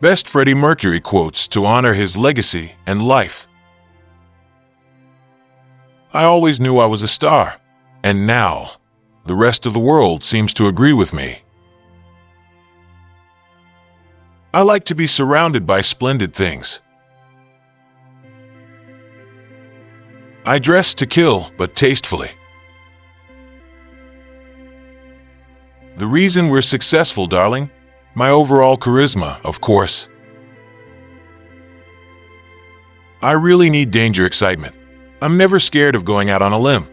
Best Freddie Mercury quotes to honor his legacy and life. I always knew I was a star, and now the rest of the world seems to agree with me. I like to be surrounded by splendid things. I dress to kill, but tastefully. The reason we're successful, darling? My overall charisma, of course. I really need danger excitement. I'm never scared of going out on a limb.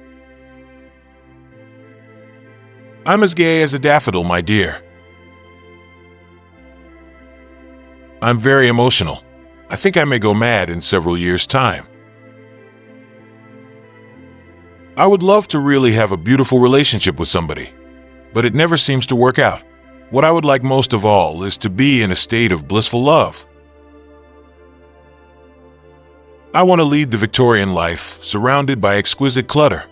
I'm as gay as a daffodil, my dear. I'm very emotional. I think I may go mad in several years' time. I would love to really have a beautiful relationship with somebody, but it never seems to work out. What I would like most of all is to be in a state of blissful love. I want to lead the Victorian life, surrounded by exquisite clutter.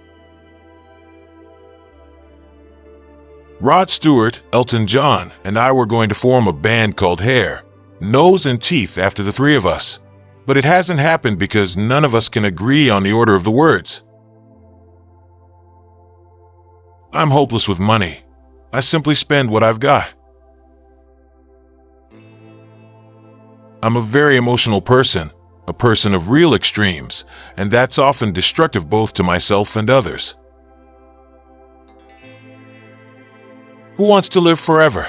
Rod Stewart, Elton John, and I were going to form a band called Hair, Nose and Teeth after the three of us. But it hasn't happened because none of us can agree on the order of the words. I'm hopeless with money. I simply spend what I've got. I'm a very emotional person, a person of real extremes, and that's often destructive both to myself and others. Who wants to live forever?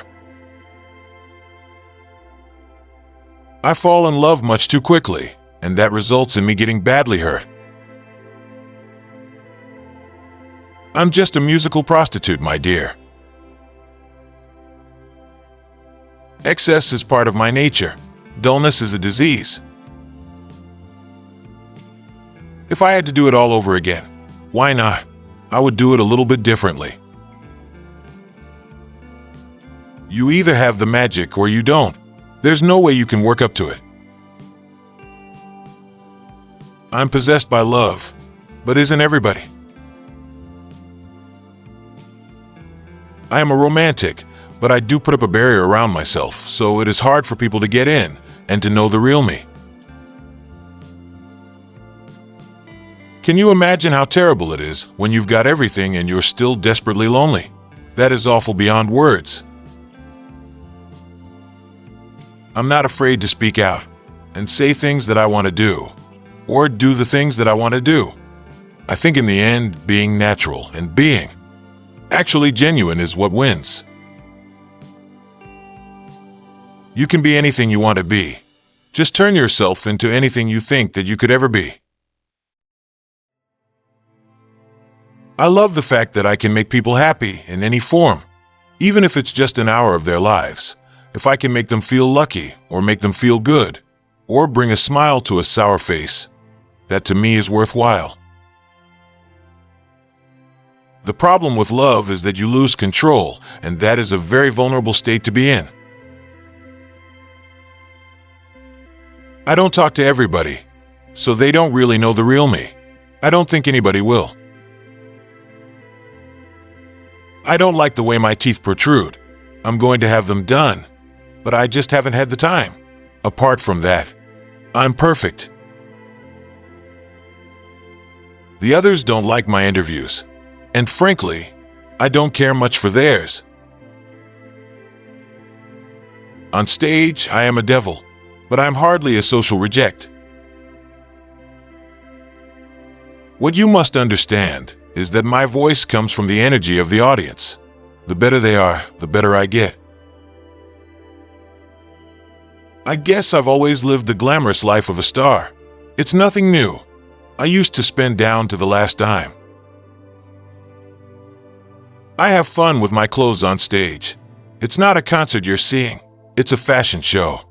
I fall in love much too quickly, and that results in me getting badly hurt. I'm just a musical prostitute, my dear. Excess is part of my nature. Dullness is a disease. If I had to do it all over again, why not? I would do it a little bit differently. You either have the magic or you don't. There's no way you can work up to it. I'm possessed by love, but isn't everybody? I am a romantic, but I do put up a barrier around myself, so it is hard for people to get in and to know the real me. Can you imagine how terrible it is when you've got everything and you're still desperately lonely? That is awful beyond words. I'm not afraid to speak out and say things that I want to do, or do the things that I want to do. I think in the end, being natural and being actually genuine is what wins. You can be anything you want to be. Just turn yourself into anything you think that you could ever be. I love the fact that I can make people happy in any form, even if it's just an hour of their lives. If I can make them feel lucky, or make them feel good, or bring a smile to a sour face, that to me is worthwhile. The problem with love is that you lose control, and that is a very vulnerable state to be in. I don't talk to everybody, so they don't really know the real me. I don't think anybody will. I don't like the way my teeth protrude. I'm going to have them done, but I just haven't had the time. Apart from that, I'm perfect. The others don't like my interviews, and frankly, I don't care much for theirs. On stage, I am a devil, but I'm hardly a social reject. What you must understand is that my voice comes from the energy of the audience. The better they are, the better I get. I guess I've always lived the glamorous life of a star. It's nothing new. I used to spend down to the last dime. I have fun with my clothes on stage. It's not a concert you're seeing. It's a fashion show.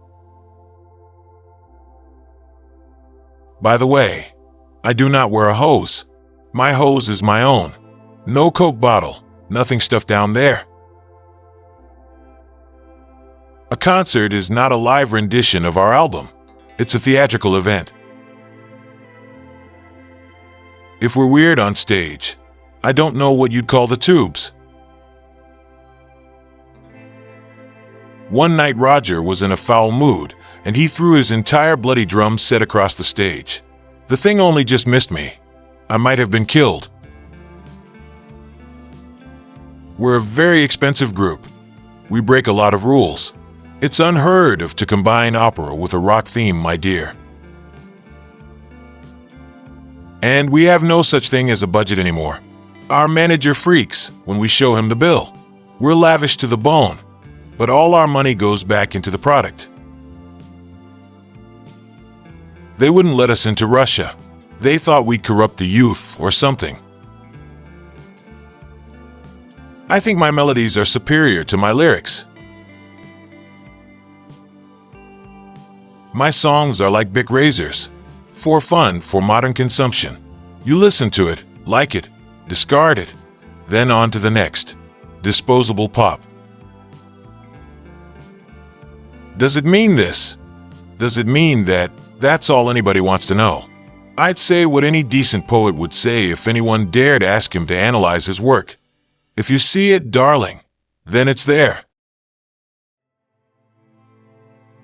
By the way, I do not wear a hose. My hose is my own. No Coke bottle, nothing stuffed down there. A concert is not a live rendition of our album. It's a theatrical event. If we're weird on stage, I don't know what you'd call the tubes. One night Roger was in a foul mood, and he threw his entire bloody drum set across the stage. The thing only just missed me. I might have been killed. We're a very expensive group. We break a lot of rules. It's unheard of to combine opera with a rock theme, my dear. And we have no such thing as a budget anymore. Our manager freaks when we show him the bill. We're lavish to the bone, but all our money goes back into the product. They wouldn't let us into Russia. They thought we'd corrupt the youth or something. I think my melodies are superior to my lyrics. My songs are like Bic razors. For fun, for modern consumption. You listen to it, like it, discard it, then on to the next. Disposable pop. Does it mean this? Does it mean that that's all anybody wants to know? I'd say what any decent poet would say if anyone dared ask him to analyze his work. If you see it, darling, then it's there.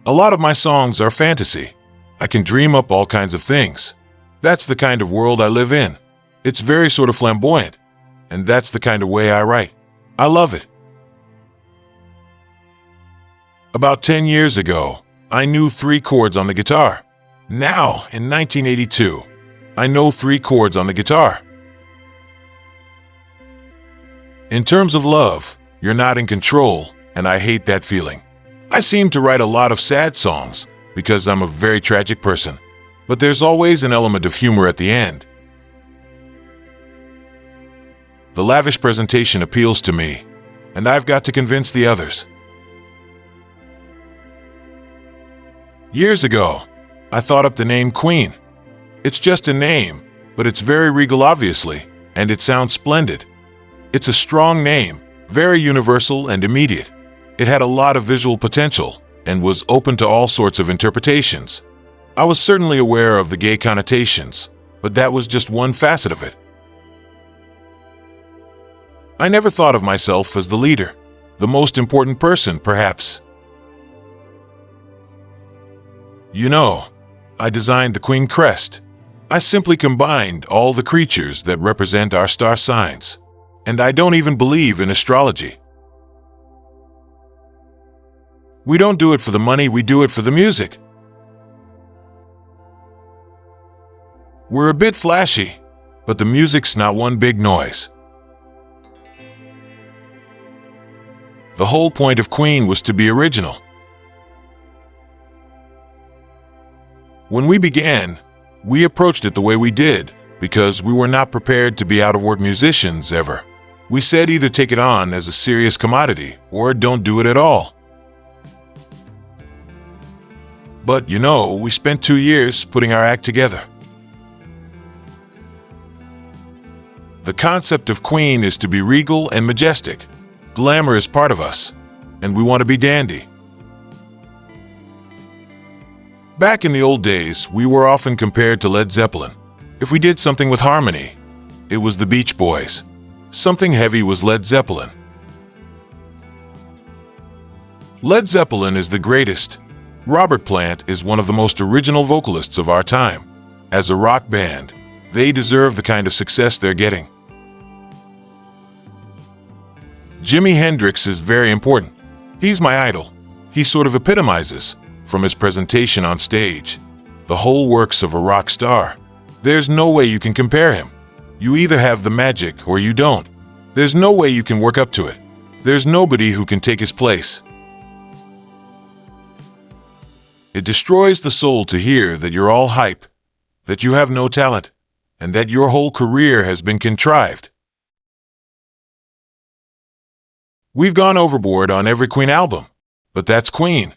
A lot of my songs are fantasy. I can dream up all kinds of things. That's the kind of world I live in. It's very sort of flamboyant, and that's the kind of way I write. I love it. About 10 years ago, I knew 3 chords on the guitar. Now, in 1982, I know 3 chords on the guitar. In terms of love, you're not in control, and I hate that feeling. I seem to write a lot of sad songs because I'm a very tragic person, but there's always an element of humor at the end. The lavish presentation appeals to me, and I've got to convince the others. Years ago, I thought up the name Queen. It's just a name, but it's very regal obviously, and it sounds splendid. It's a strong name, very universal and immediate. It had a lot of visual potential and was open to all sorts of interpretations. I was certainly aware of the gay connotations, but that was just one facet of it. I never thought of myself as the leader, the most important person, perhaps. You know, I designed the Queen crest. I simply combined all the creatures that represent our star signs. And I don't even believe in astrology. We don't do it for the money, we do it for the music. We're a bit flashy, but the music's not one big noise. The whole point of Queen was to be original. When we began, we approached it the way we did because we were not prepared to be out-of-work musicians ever. We said either take it on as a serious commodity or don't do it at all. But, you know, we spent 2 years putting our act together. The concept of Queen is to be regal and majestic. Glamour is part of us, and we want to be dandy. Back in the old days, we were often compared to Led Zeppelin. If we did something with harmony, it was the Beach Boys. Something heavy was Led Zeppelin. Led Zeppelin is the greatest. Robert Plant is one of the most original vocalists of our time. As a rock band, they deserve the kind of success they're getting. Jimi Hendrix is very important. He's my idol. He sort of epitomizes, from his presentation on stage, the whole works of a rock star. There's no way you can compare him. You either have the magic or you don't. There's no way you can work up to it. There's nobody who can take his place. It destroys the soul to hear that you're all hype, that you have no talent, and that your whole career has been contrived. We've gone overboard on every Queen album, but that's Queen.